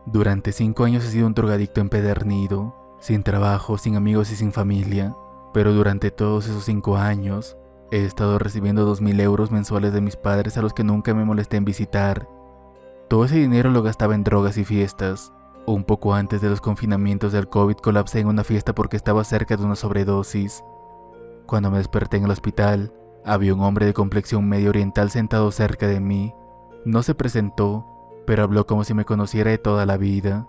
Durante 5 años he sido un drogadicto empedernido, sin trabajo, sin amigos y sin familia, pero durante todos esos 5 años he estado recibiendo 2.000 euros mensuales de mis padres a los que nunca me molesté en visitar. Todo ese dinero lo gastaba en drogas y fiestas. Un poco antes de los confinamientos del COVID colapsé en una fiesta porque estaba cerca de una sobredosis. Cuando me desperté en el hospital, había un hombre de complexión medio oriental sentado cerca de mí. No se presentó, pero habló como si me conociera de toda la vida.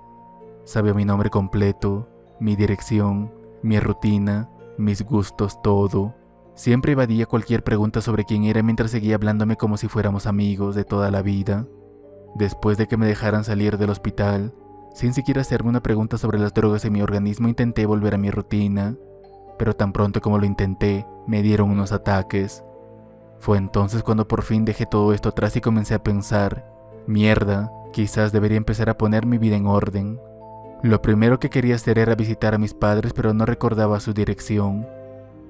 Sabía mi nombre completo, mi dirección, mi rutina, mis gustos, todo. Siempre evadía cualquier pregunta sobre quién era mientras seguía hablándome como si fuéramos amigos de toda la vida. Después de que me dejaran salir del hospital, sin siquiera hacerme una pregunta sobre las drogas en mi organismo, intenté volver a mi rutina, pero tan pronto como lo intenté, me dieron unos ataques. Fue entonces cuando por fin dejé todo esto atrás y comencé a pensar, mierda, quizás debería empezar a poner mi vida en orden. Lo primero que quería hacer era visitar a mis padres, pero no recordaba su dirección.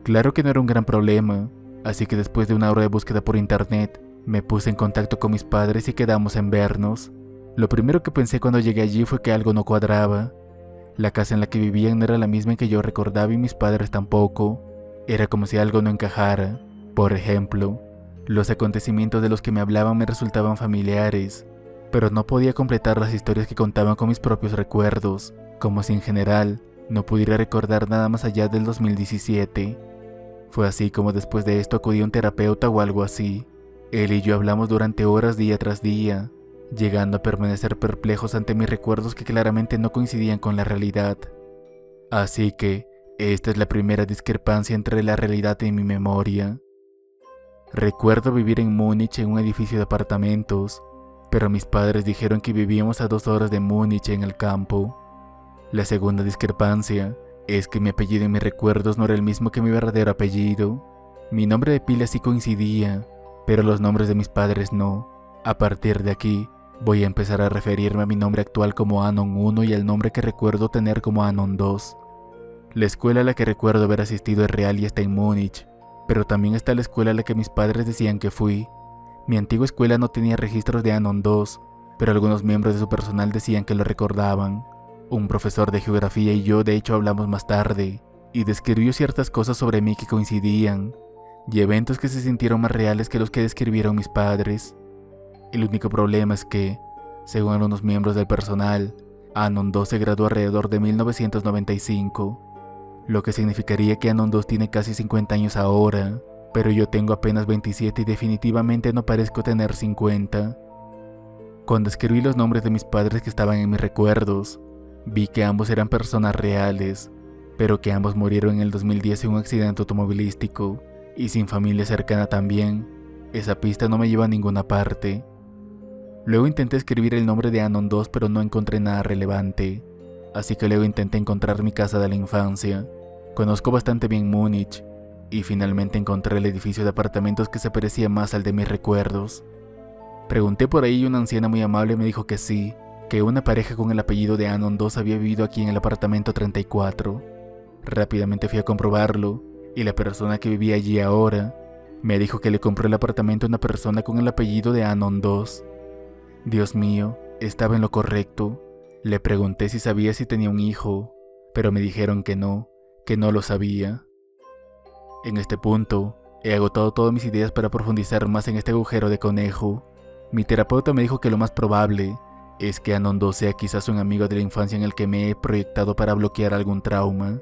Claro que no era un gran problema, así que después de una hora de búsqueda por internet, me puse en contacto con mis padres y quedamos en vernos. Lo primero que pensé cuando llegué allí fue que algo no cuadraba. La casa en la que vivían no era la misma que yo recordaba y mis padres tampoco. Era como si algo no encajara. Por ejemplo, los acontecimientos de los que me hablaban me resultaban familiares, pero no podía completar las historias que contaban con mis propios recuerdos, como si en general no pudiera recordar nada más allá del 2017. Fue así como después de esto acudí a un terapeuta o algo así. Él y yo hablamos durante horas día tras día, llegando a permanecer perplejos ante mis recuerdos que claramente no coincidían con la realidad. Así que, esta es la primera discrepancia entre la realidad y mi memoria. Recuerdo vivir en Múnich en un edificio de apartamentos, pero mis padres dijeron que vivíamos a 2 horas de Múnich en el campo. La segunda discrepancia es que mi apellido en mis recuerdos no era el mismo que mi verdadero apellido. Mi nombre de pila sí coincidía, pero los nombres de mis padres no. A partir de aquí, voy a empezar a referirme a mi nombre actual como Anon 1 y al nombre que recuerdo tener como Anon 2. La escuela a la que recuerdo haber asistido es real y está en Múnich, pero también está la escuela a la que mis padres decían que fui. Mi antigua escuela no tenía registros de Anon 2, pero algunos miembros de su personal decían que lo recordaban. Un profesor de geografía y yo de hecho hablamos más tarde, y describió ciertas cosas sobre mí que coincidían, y eventos que se sintieron más reales que los que describieron mis padres. El único problema es que, según algunos miembros del personal, Anon 2 se graduó alrededor de 1995, lo que significaría que Anon 2 tiene casi 50 años ahora, pero yo tengo apenas 27 y definitivamente no parezco tener 50. Cuando escribí los nombres de mis padres que estaban en mis recuerdos, vi que ambos eran personas reales, pero que ambos murieron en el 2010 en un accidente automovilístico, y sin familia cercana también. Esa pista no me lleva a ninguna parte. Luego intenté escribir el nombre de Anon 2, pero no encontré nada relevante, así que luego intenté encontrar mi casa de la infancia. Conozco bastante bien Múnich, y finalmente encontré el edificio de apartamentos que se parecía más al de mis recuerdos. Pregunté por ahí y una anciana muy amable me dijo que sí, que una pareja con el apellido de Anon 2 había vivido aquí en el apartamento 34. Rápidamente fui a comprobarlo, y la persona que vivía allí ahora me dijo que le compró el apartamento a una persona con el apellido de Anon 2. Dios mío, estaba en lo correcto. Le pregunté si sabía si tenía un hijo, pero me dijeron que no lo sabía. En este punto, he agotado todas mis ideas para profundizar más en este agujero de conejo. Mi terapeuta me dijo que lo más probable es que Anon 2 sea quizás un amigo de la infancia en el que me he proyectado para bloquear algún trauma.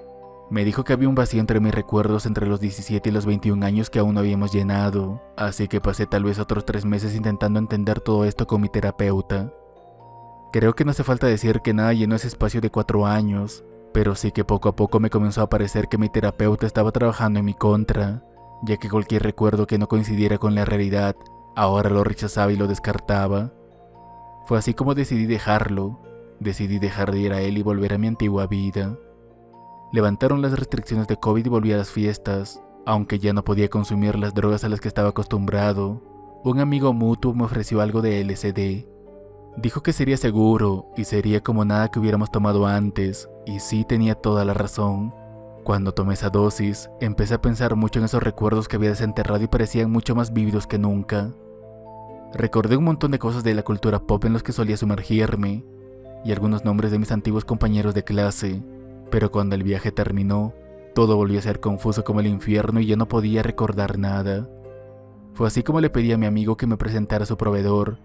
Me dijo que había un vacío entre mis recuerdos entre los 17 y los 21 años que aún no habíamos llenado, así que pasé tal vez otros 3 meses intentando entender todo esto con mi terapeuta. Creo que no hace falta decir que nada llenó ese espacio de 4 años, pero sí que poco a poco me comenzó a parecer que mi terapeuta estaba trabajando en mi contra, ya que cualquier recuerdo que no coincidiera con la realidad, ahora lo rechazaba y lo descartaba. Fue así como decidí dejarlo, decidí dejar de ir a él y volver a mi antigua vida. Levantaron las restricciones de COVID y volví a las fiestas, aunque ya no podía consumir las drogas a las que estaba acostumbrado. Un amigo mutuo me ofreció algo de LSD. Dijo que sería seguro y sería como nada que hubiéramos tomado antes, y sí tenía toda la razón. Cuando tomé esa dosis, empecé a pensar mucho en esos recuerdos que había desenterrado y parecían mucho más vívidos que nunca. Recordé un montón de cosas de la cultura pop en los que solía sumergirme. y algunos nombres de mis antiguos compañeros de clase, pero cuando el viaje terminó, todo volvió a ser confuso como el infierno y ya no podía recordar nada. Fue así como le pedí a mi amigo que me presentara a su proveedor.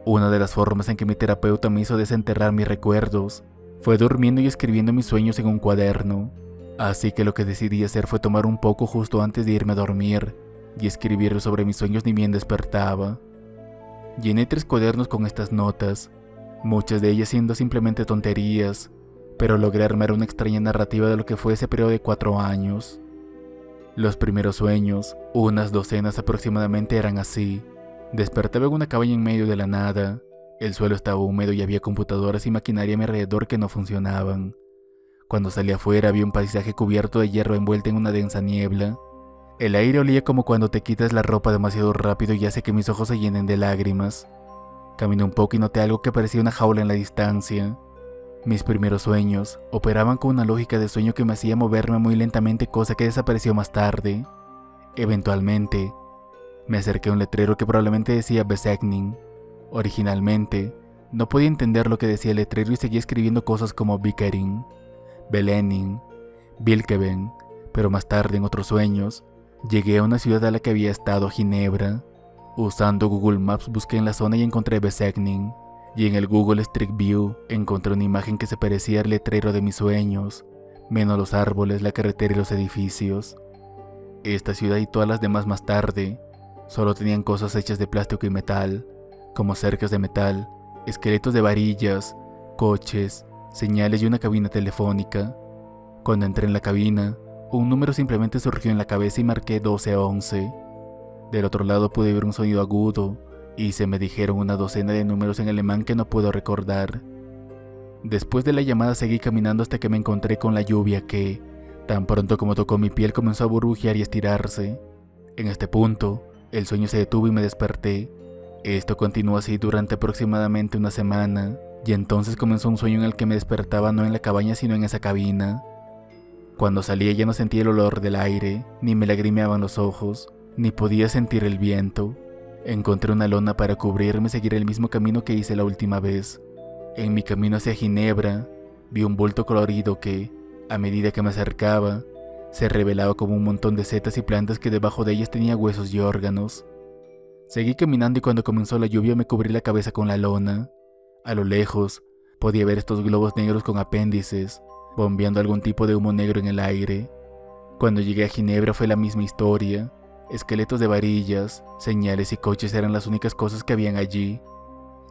Una de las formas en que mi terapeuta me hizo desenterrar mis recuerdos fue durmiendo y escribiendo mis sueños en un cuaderno. Así que lo que decidí hacer fue tomar un poco justo antes de irme a dormir y escribir sobre mis sueños ni bien despertaba. Llené 3 cuadernos con estas notas, muchas de ellas siendo simplemente tonterías, pero logré armar una extraña narrativa de lo que fue ese periodo de 4 años. Los primeros sueños, unas docenas aproximadamente, eran así. Despertaba en una cabaña en medio de la nada. El suelo estaba húmedo y había computadoras y maquinaria a mi alrededor que no funcionaban. Cuando salí afuera vi un paisaje cubierto de hierba envuelta en una densa niebla. El aire olía como cuando te quitas la ropa demasiado rápido y hace que mis ojos se llenen de lágrimas. Caminé un poco y noté algo que parecía una jaula en la distancia. Mis primeros sueños operaban con una lógica de sueño que me hacía moverme muy lentamente, cosa que desapareció más tarde. Eventualmente, me acerqué a un letrero que probablemente decía Beseknin. Originalmente, no podía entender lo que decía el letrero y seguía escribiendo cosas como Bikerin, Belenin, Bilkeben, pero más tarde en otros sueños, llegué a una ciudad a la que había estado, Ginebra. Usando Google Maps busqué en la zona y encontré Beseknin, y en el Google Street View encontré una imagen que se parecía al letrero de mis sueños, menos los árboles, la carretera y los edificios. Esta ciudad y todas las demás más tarde solo tenían cosas hechas de plástico y metal, como cercas de metal, esqueletos de varillas, coches, señales y una cabina telefónica. Cuando entré en la cabina, un número simplemente surgió en la cabeza y marqué 1211. Del otro lado pude oír un sonido agudo y se me dijeron una docena de números en alemán que no puedo recordar. Después de la llamada seguí caminando hasta que me encontré con la lluvia que, tan pronto como tocó mi piel, comenzó a burbujear y estirarse. En este punto, el sueño se detuvo y me desperté. Esto continuó así durante aproximadamente una semana, y entonces comenzó un sueño en el que me despertaba no en la cabaña sino en esa cabina. Cuando salía ya no sentía el olor del aire, ni me lagrimeaban los ojos, ni podía sentir el viento. Encontré una lona para cubrirme y seguir el mismo camino que hice la última vez. En mi camino hacia Ginebra, vi un bulto colorido que, a medida que me acercaba, se revelaba como un montón de setas y plantas que debajo de ellas tenía huesos y órganos. Seguí caminando y cuando comenzó la lluvia me cubrí la cabeza con la lona. A lo lejos, podía ver estos globos negros con apéndices, bombeando algún tipo de humo negro en el aire. Cuando llegué a Ginebra fue la misma historia. Esqueletos de varillas, señales y coches eran las únicas cosas que habían allí.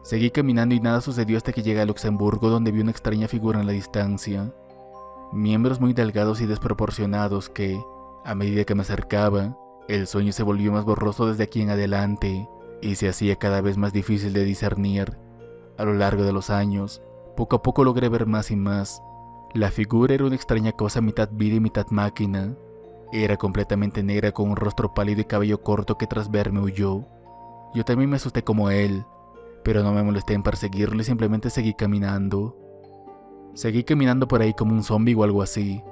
Seguí caminando y nada sucedió hasta que llegué a Luxemburgo, donde vi una extraña figura en la distancia. Miembros muy delgados y desproporcionados que, a medida que me acercaba, el sueño se volvió más borroso desde aquí en adelante y se hacía cada vez más difícil de discernir. A lo largo de los años, poco a poco logré ver más y más. La figura era una extraña cosa mitad vida y mitad máquina. Era completamente negra con un rostro pálido y cabello corto que tras verme huyó. Yo también me asusté como él, pero no me molesté en perseguirlo y simplemente seguí caminando. Seguí caminando por ahí como un zombie o algo así.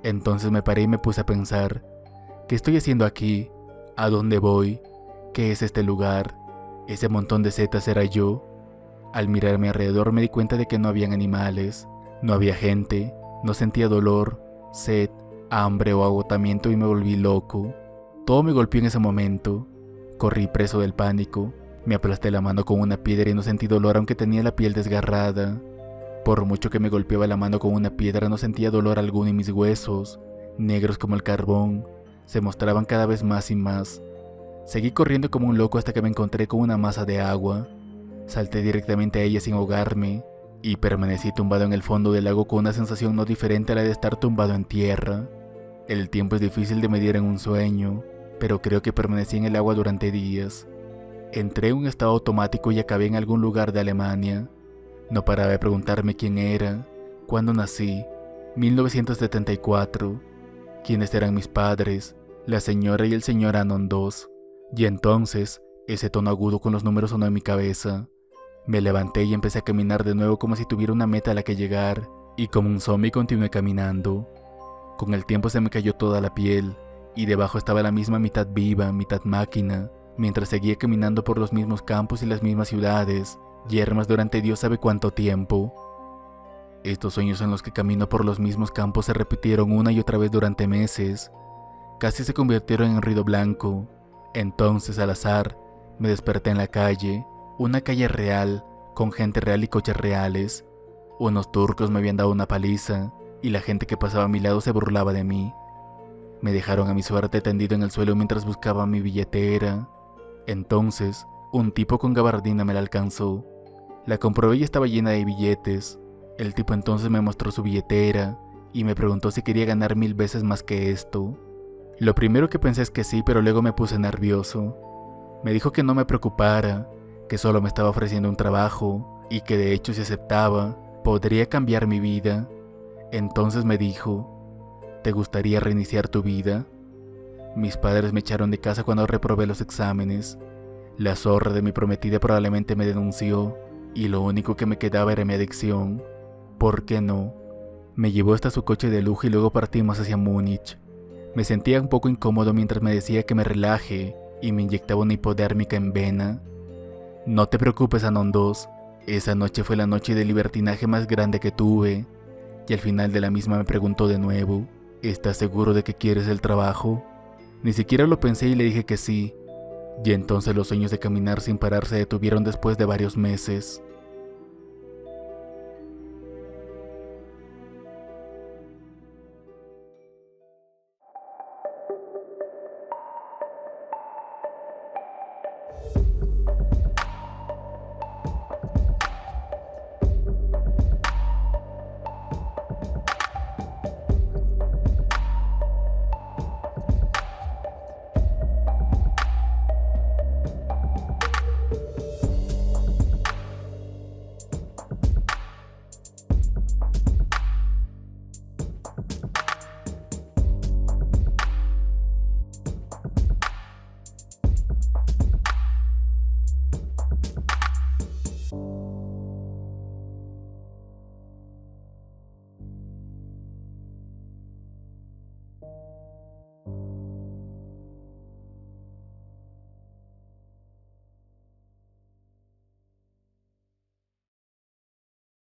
Entonces me paré y me puse a pensar, ¿qué estoy haciendo aquí? ¿A dónde voy? ¿Qué es este lugar? ¿Ese montón de setas era yo? Al mirar a mi alrededor me di cuenta de que no habían animales, no había gente, no sentía dolor, sed, hambre o agotamiento y me volví loco. Todo me golpeó en ese momento. Corrí preso del pánico, me aplasté la mano con una piedra y no sentí dolor aunque tenía la piel desgarrada. Por mucho que me golpeaba la mano con una piedra no sentía dolor alguno y mis huesos, negros como el carbón, se mostraban cada vez más y más. Seguí corriendo como un loco hasta que me encontré con una masa de agua. Salté directamente a ella sin ahogarme y permanecí tumbado en el fondo del lago con una sensación no diferente a la de estar tumbado en tierra. El tiempo es difícil de medir en un sueño, pero creo que permanecí en el agua durante días. Entré en un estado automático y acabé en algún lugar de Alemania. No paraba de preguntarme quién era, cuándo nací, 1974, quiénes eran mis padres, la señora y el señor Anon II. Y entonces, ese tono agudo con los números sonó en mi cabeza. Me levanté y empecé a caminar de nuevo como si tuviera una meta a la que llegar, y como un zombie continué caminando. Con el tiempo se me cayó toda la piel, y debajo estaba la misma mitad viva, mitad máquina, mientras seguía caminando por los mismos campos y las mismas ciudades, yermas durante Dios sabe cuánto tiempo. Estos sueños en los que camino por los mismos campos se repitieron una y otra vez durante meses. Casi se convirtieron en ruido blanco. Entonces, al azar, me desperté en la calle, una calle real, con gente real y coches reales. Unos turcos me habían dado una paliza, y la gente que pasaba a mi lado se burlaba de mí. Me dejaron a mi suerte tendido en el suelo mientras buscaba mi billetera. Entonces, un tipo con gabardina me la alcanzó. La comprobé y estaba llena de billetes. El tipo entonces me mostró su billetera y me preguntó si quería ganar 1000 veces más que esto. Lo primero que pensé es que sí, pero luego me puse nervioso. Me dijo que no me preocupara, que solo me estaba ofreciendo un trabajo y que de hecho si aceptaba, podría cambiar mi vida. Entonces me dijo: ¿te gustaría reiniciar tu vida? Mis padres me echaron de casa cuando reprobé los exámenes. La zorra de mi prometida probablemente me denunció y lo único que me quedaba era mi adicción. ¿Por qué no? Me llevó hasta su coche de lujo y luego partimos hacia Múnich. Me sentía un poco incómodo mientras me decía que me relaje y me inyectaba una hipodérmica en vena. No te preocupes, Anon 2. Esa noche fue la noche de libertinaje más grande que tuve. Y al final de la misma me preguntó de nuevo: ¿estás seguro de que quieres el trabajo? Ni siquiera lo pensé y le dije que sí. Y entonces los sueños de caminar sin parar se detuvieron después de varios meses.